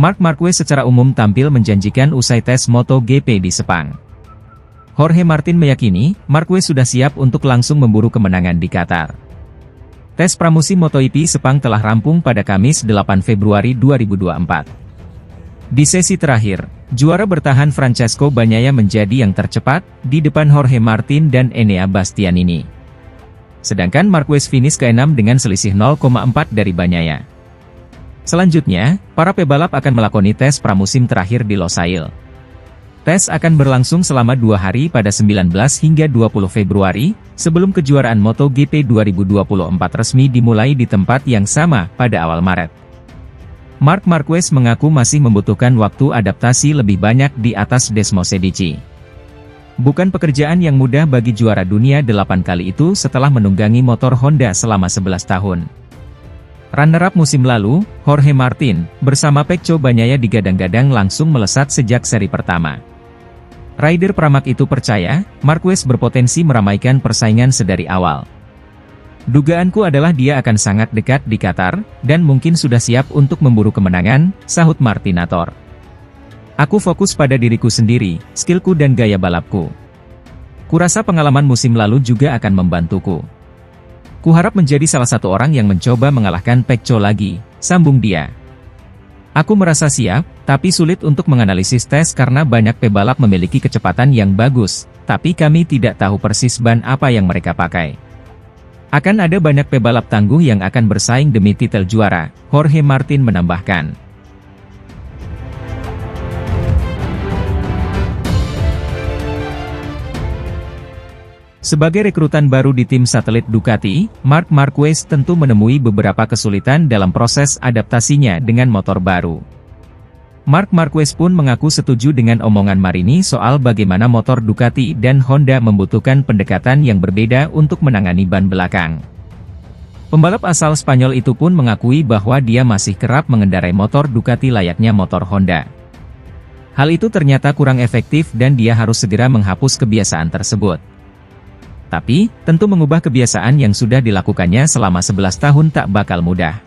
Marc Marquez secara umum tampil menjanjikan usai tes MotoGP di Sepang. Jorge Martin meyakini, Marquez sudah siap untuk langsung memburu kemenangan di Qatar. Tes pramusim MotoGP Sepang telah rampung pada Kamis 8 Februari 2024. Di sesi terakhir, juara bertahan Francesco Bagnaia menjadi yang tercepat, di depan Jorge Martin dan Enea Bastianini. Sedangkan Marquez finish ke-6 dengan selisih 0,4 dari Bagnaia. Selanjutnya, para pebalap akan melakoni tes pramusim terakhir di Losail. Tes akan berlangsung selama 2 hari pada 19 hingga 20 Februari, sebelum kejuaraan MotoGP 2024 resmi dimulai di tempat yang sama pada awal Maret. Marc Marquez mengaku masih membutuhkan waktu adaptasi lebih banyak di atas Desmosedici. Bukan pekerjaan yang mudah bagi juara dunia 8 kali itu setelah menunggangi motor Honda selama 11 tahun. Runner-up musim lalu, Jorge Martin, bersama Pecco Bagnaia digadang-gadang langsung melesat sejak seri pertama. Rider pramak itu percaya, Marquez berpotensi meramaikan persaingan sedari awal. Dugaanku adalah dia akan sangat dekat di Qatar, dan mungkin sudah siap untuk memburu kemenangan, sahut Martinator. Aku fokus pada diriku sendiri, skillku dan gaya balapku. Kurasa pengalaman musim lalu juga akan membantuku. Kuharap menjadi salah satu orang yang mencoba mengalahkan Pecco lagi, sambung dia. Aku merasa siap, tapi sulit untuk menganalisis tes karena banyak pebalap memiliki kecepatan yang bagus, tapi kami tidak tahu persis ban apa yang mereka pakai. Akan ada banyak pebalap tangguh yang akan bersaing demi titel juara, Jorge Martin menambahkan. Sebagai rekrutan baru di tim satelit Ducati, Marc Marquez tentu menemui beberapa kesulitan dalam proses adaptasinya dengan motor baru. Marc Marquez pun mengaku setuju dengan omongan Marini soal bagaimana motor Ducati dan Honda membutuhkan pendekatan yang berbeda untuk menangani ban belakang. Pembalap asal Spanyol itu pun mengakui bahwa dia masih kerap mengendarai motor Ducati layaknya motor Honda. Hal itu ternyata kurang efektif dan dia harus segera menghapus kebiasaan tersebut. Tapi, tentu mengubah kebiasaan yang sudah dilakukannya selama 11 tahun tak bakal mudah.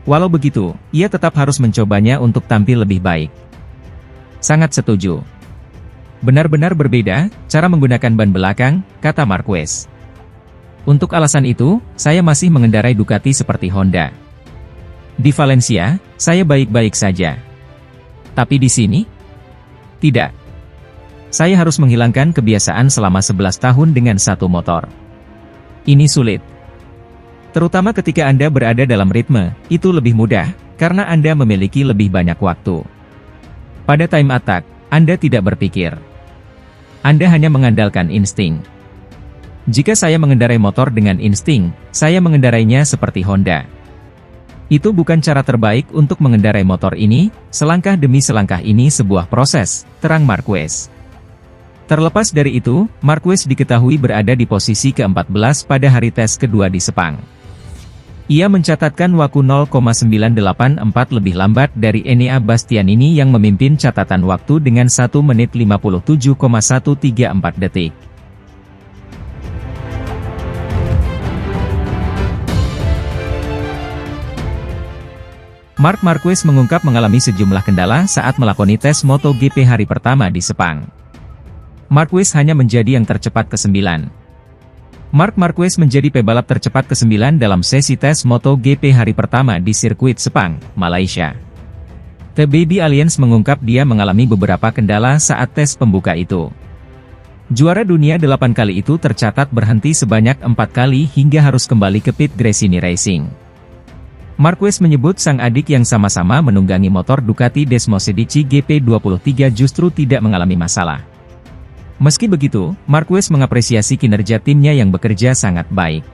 Walau begitu, ia tetap harus mencobanya untuk tampil lebih baik. Sangat setuju. Benar-benar berbeda, cara menggunakan ban belakang, kata Marquez. Untuk alasan itu, saya masih mengendarai Ducati seperti Honda. Di Valencia, saya baik-baik saja. Tapi di sini? Tidak. Saya harus menghilangkan kebiasaan selama 11 tahun dengan satu motor. Ini sulit. Terutama ketika Anda berada dalam ritme, itu lebih mudah, karena Anda memiliki lebih banyak waktu. Pada time attack, Anda tidak berpikir. Anda hanya mengandalkan insting. Jika saya mengendarai motor dengan insting, saya mengendarainya seperti Honda. Itu bukan cara terbaik untuk mengendarai motor ini, selangkah demi selangkah ini sebuah proses, terang Marquez. Terlepas dari itu, Marquez diketahui berada di posisi ke-14 pada hari tes kedua di Sepang. Ia mencatatkan waktu 0,984 lebih lambat dari Enea Bastianini yang memimpin catatan waktu dengan 1 menit 57,134 detik. Marc Marquez mengungkap mengalami sejumlah kendala saat melakoni tes MotoGP hari pertama di Sepang. Marquez hanya menjadi yang tercepat ke-9. Marc Marquez menjadi pebalap tercepat ke-9 dalam sesi tes MotoGP hari pertama di sirkuit Sepang, Malaysia. The Baby Alliance mengungkap dia mengalami beberapa kendala saat tes pembuka itu. Juara dunia 8 kali itu tercatat berhenti sebanyak 4 kali hingga harus kembali ke pit Gresini Racing. Marquez menyebut sang adik yang sama-sama menunggangi motor Ducati Desmosedici GP23 justru tidak mengalami masalah. Meski begitu, Marquez mengapresiasi kinerja timnya yang bekerja sangat baik.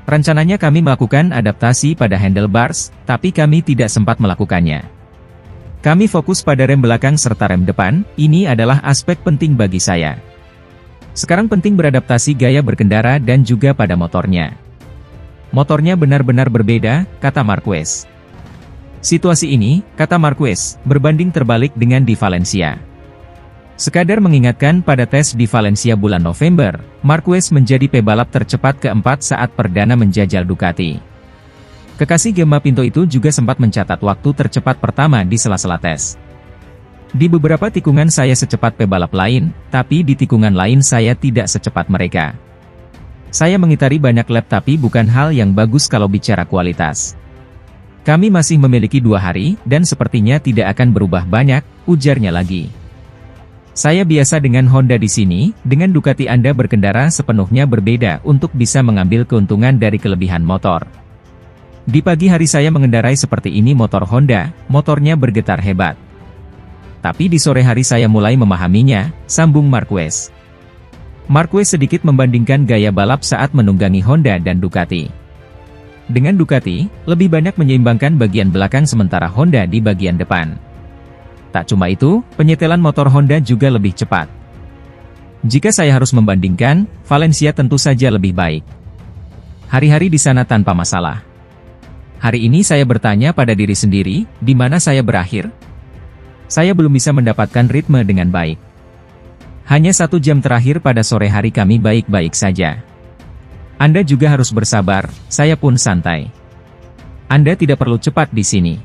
Rencananya kami melakukan adaptasi pada handlebars, tapi kami tidak sempat melakukannya. Kami fokus pada rem belakang serta rem depan, ini adalah aspek penting bagi saya. Sekarang penting beradaptasi gaya berkendara dan juga pada motornya. Motornya benar-benar berbeda, kata Marquez. Situasi ini, kata Marquez, berbanding terbalik dengan di Valencia. Sekadar mengingatkan pada tes di Valencia bulan November, Marquez menjadi pebalap tercepat keempat saat perdana menjajal Ducati. Kekasih Gemma Pinto itu juga sempat mencatat waktu tercepat pertama di sela-sela tes. Di beberapa tikungan saya secepat pebalap lain, tapi di tikungan lain saya tidak secepat mereka. Saya mengitari banyak lap tapi bukan hal yang bagus kalau bicara kualitas. Kami masih memiliki 2 hari, dan sepertinya tidak akan berubah banyak, ujarnya lagi. Saya biasa dengan Honda di sini, dengan Ducati Anda berkendara sepenuhnya berbeda untuk bisa mengambil keuntungan dari kelebihan motor. Di pagi hari saya mengendarai seperti ini motor Honda, motornya bergetar hebat. Tapi di sore hari saya mulai memahaminya, sambung Marquez. Marquez sedikit membandingkan gaya balap saat menunggangi Honda dan Ducati. Dengan Ducati, lebih banyak menyeimbangkan bagian belakang sementara Honda di bagian depan. Tak cuma itu, penyetelan motor Honda juga lebih cepat. Jika saya harus membandingkan, Valencia tentu saja lebih baik. Hari-hari di sana tanpa masalah. Hari ini saya bertanya pada diri sendiri, di mana saya berakhir? Saya belum bisa mendapatkan ritme dengan baik. Hanya 1 jam terakhir pada sore hari kami baik-baik saja. Anda juga harus bersabar, saya pun santai. Anda tidak perlu cepat di sini.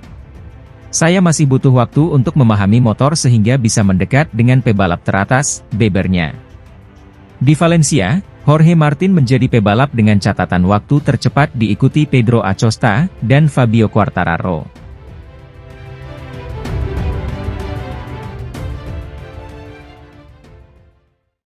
Saya masih butuh waktu untuk memahami motor sehingga bisa mendekat dengan pebalap teratas, bebernya. Di Valencia, Jorge Martin menjadi pebalap dengan catatan waktu tercepat diikuti Pedro Acosta dan Fabio Quartararo.